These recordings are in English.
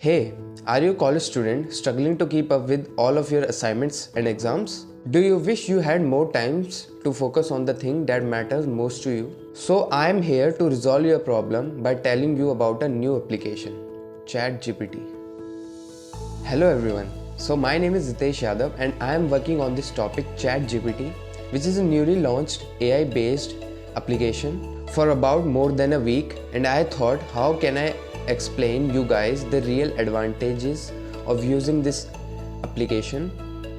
Hey, are you a college student struggling to keep up with all of your assignments and exams? Do you wish you had more times to focus on the thing that matters most to you? So I am here to resolve your problem by telling you about a new application, Chatgpt. Hello everyone. So my name is Ritesh YADAV and I am working on this topic Chatgpt, which is a newly launched AI based application for about more than a week, and I thought, how can I explain you guys the real advantages of using this application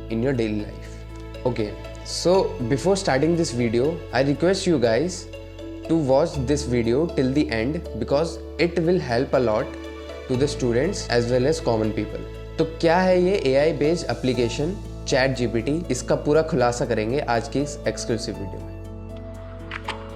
in your daily life. Okay, so before starting this video, I request you guys to watch this video till the end because it will help a lot to the students as well as common people. तो क्या है ये AI based application ChatGPT, इसका पूरा खुलासा करेंगे आज की इस एक्सक्लूसिव वीडियो में.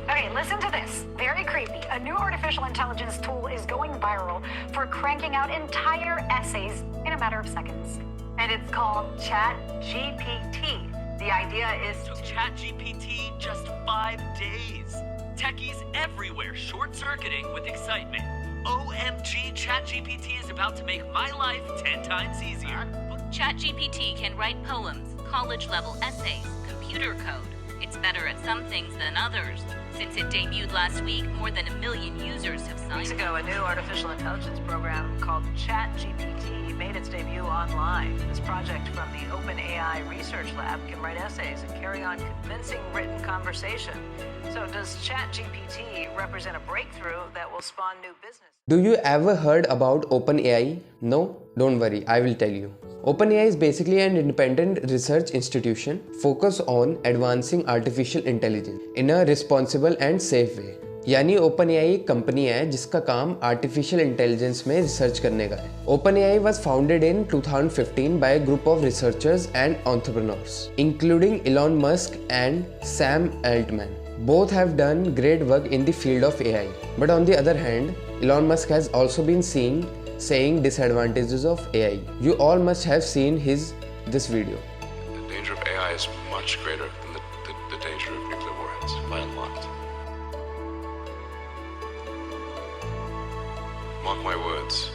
Okay, listen to this. Very creepy. A new artificial intelligence tool is going viral for cranking out entire essays in a matter of seconds. And it's called ChatGPT. The idea is Took ChatGPT just 5 days. Techies everywhere short-circuiting with excitement. OMG, ChatGPT is about to make my life 10 times easier. ChatGPT can write poems, college-level essays, computer code. It's better at some things than others. Since it debuted last week, more than 1 million users have signed Weeks up. ago, a new artificial intelligence program called Chatgpt made its debut online. This project from the OpenAI Research Lab can write essays and carry on convincing written conversation. So does Chatgpt represent a breakthrough that will spawn new business? Do you ever heard about OpenAI? No? Don't worry, I will tell you. OpenAI is basically an independent research institution focused on advancing artificial intelligence in a responsible and safe way. यानी OpenAI एक company है जिसका काम artificial intelligence में research करने का है. OpenAI was founded in 2015 by a group of researchers and entrepreneurs, including Elon Musk and Sam Altman. Both have done great work in the field of AI. But on the other hand, Elon Musk has also been saying disadvantages of AI. You all must have seen this video. The danger of AI is much greater than the danger of nuclear warheads by a lot. Mark my words,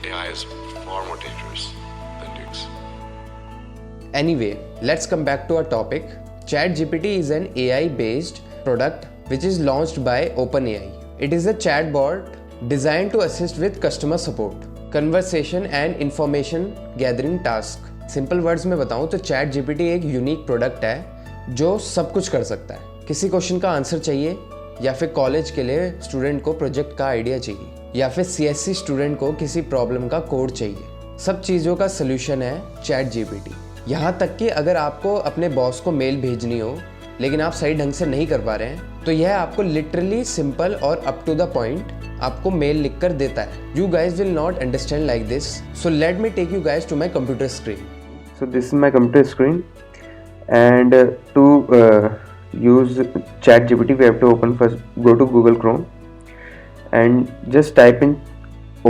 AI is far more dangerous than nukes. Anyway, let's come back to our topic. ChatGPT is an AI-based product which is launched by OpenAI. It is a chatbot designed to assist with customer support, conversation and information gathering task. Simple words में बताऊं तो ChatGPT एक unique product है जो सब कुछ कर सकता है. किसी क्वेश्चन का आंसर चाहिए, या फिर कॉलेज के लिए स्टूडेंट को प्रोजेक्ट का आइडिया चाहिए, या फिर CSC स्टूडेंट को किसी प्रॉब्लम का कोड चाहिए, सब चीज़ों का सोल्यूशन है ChatGPT. यहाँ तक कि अगर आपको अपने बॉस को मेल भेजनी हो लेकिन आप सही ढंग से नहीं कर पा रहे हैं तो यह आपको लिटरली सिंपल और अप टू द पॉइंट आपको मेल लिख कर देता है. You guys will not understand like this, so let me take you guys to my computer screen. So this is my computer screen, and to use ChatGPT we have to go to Google Chrome and just type in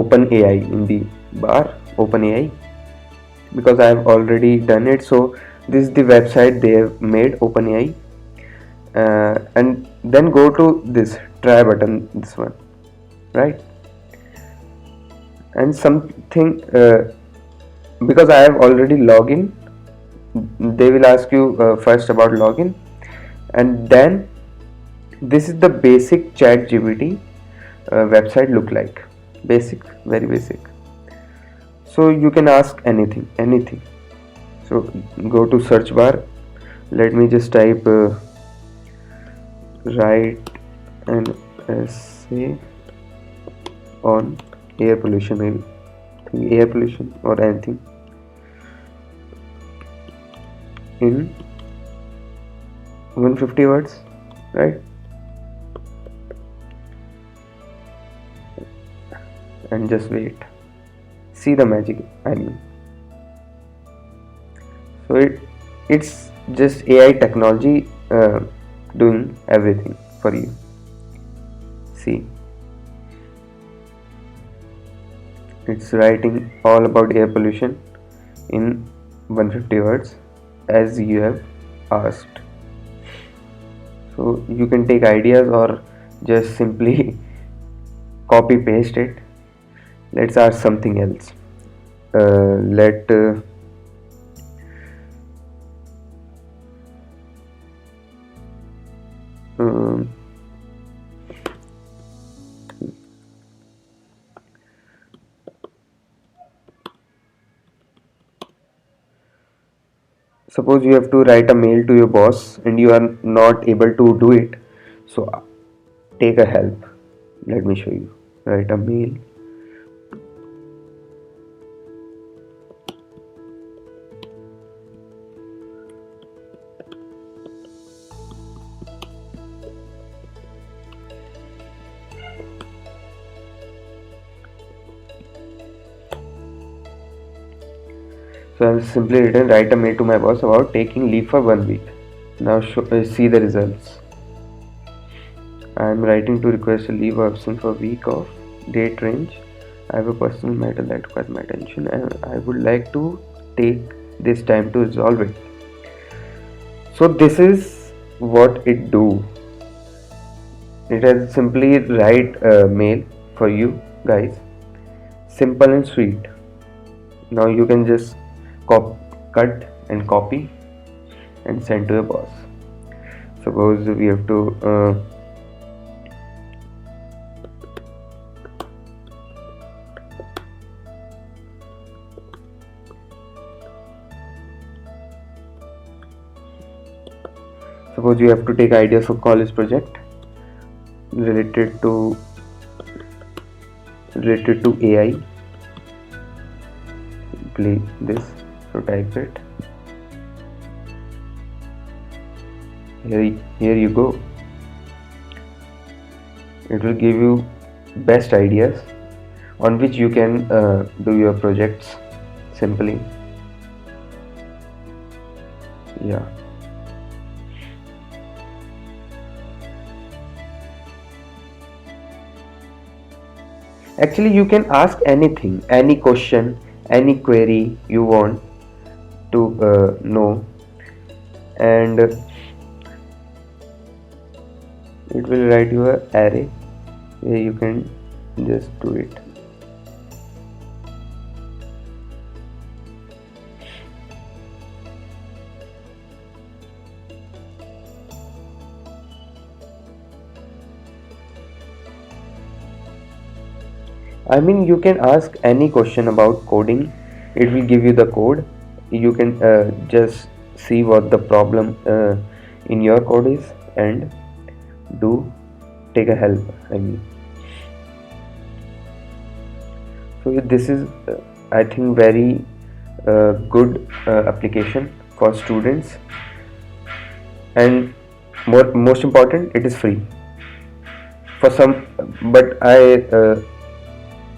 OpenAI in the bar, OpenAI, because I have already done it. So this is the website they have made, OpenAI, and then go to this try button, this one, right? And something because I have already logged in, they will ask you first about login, and then this is the basic ChatGPT website look like. Basic, very basic. So you can ask anything. So go to search bar. Let me just type write an essay on air pollution, maybe air pollution or anything in 150 words, right? And just wait, see the magic, I mean. So it's just AI technology doing everything for you. See, it's writing all about air pollution in 150 words as you have asked. So you can take ideas or just simply copy paste it. Let's ask something else. let suppose you have to write a mail to your boss and you are not able to do it, so take a help. Let me show you. Write a mail. So I have simply written, write a mail to my boss about taking leave for 1 week. Now see the results. I am writing to request a leave of absence for week of date range. I have a personal matter that requires my attention and I would like to take this time to resolve it. So this is what it do. It has simply write a mail for you guys. Simple and sweet. Now you can just cut and copy and send to your boss. Suppose we have to suppose you have to take ideas for college project related to AI. Play this. So type it. Here you go. It will give you best ideas on which you can do your projects simply. Yeah. Actually, you can ask anything, any question, any query you want to know, and it will write you an array where you can just do it. I mean, you can ask any question about coding. It will give you the code. You can just see what the problem in your code is and take a help. I mean, so this is I think very good application for students, and most important, it is free for some, but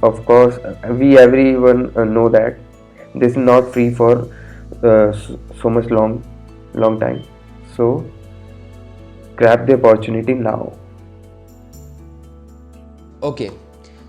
of course we everyone know that this is not free for so much long time, so grab the opportunity now. Okay,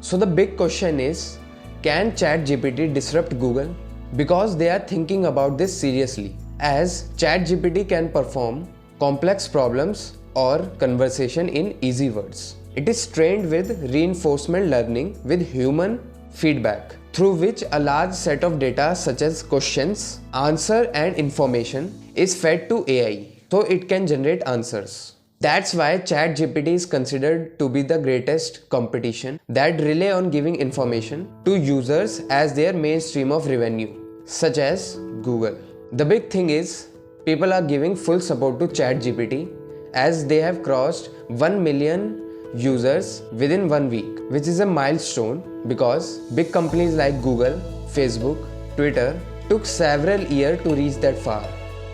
so the big question is, can ChatGPT disrupt Google? Because they are thinking about this seriously, as ChatGPT can perform complex problems or conversation in easy words. It is trained with reinforcement learning with human feedback, through which a large set of data such as questions, answer and information is fed to AI, so it can generate answers. That's why ChatGPT is considered to be the greatest competition that rely on giving information to users as their main stream of revenue, such as Google. The big thing is, people are giving full support to ChatGPT as they have crossed 1 million users within 1 week, which is a milestone because big companies like Google, Facebook, Twitter took several years to reach that far.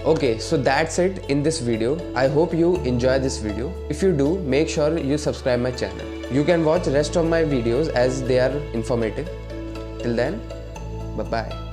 Okay, so that's it in this video. I hope you enjoy this video. If you do, make sure you subscribe my channel. You can watch rest of my videos as they are informative. Till then, bye bye.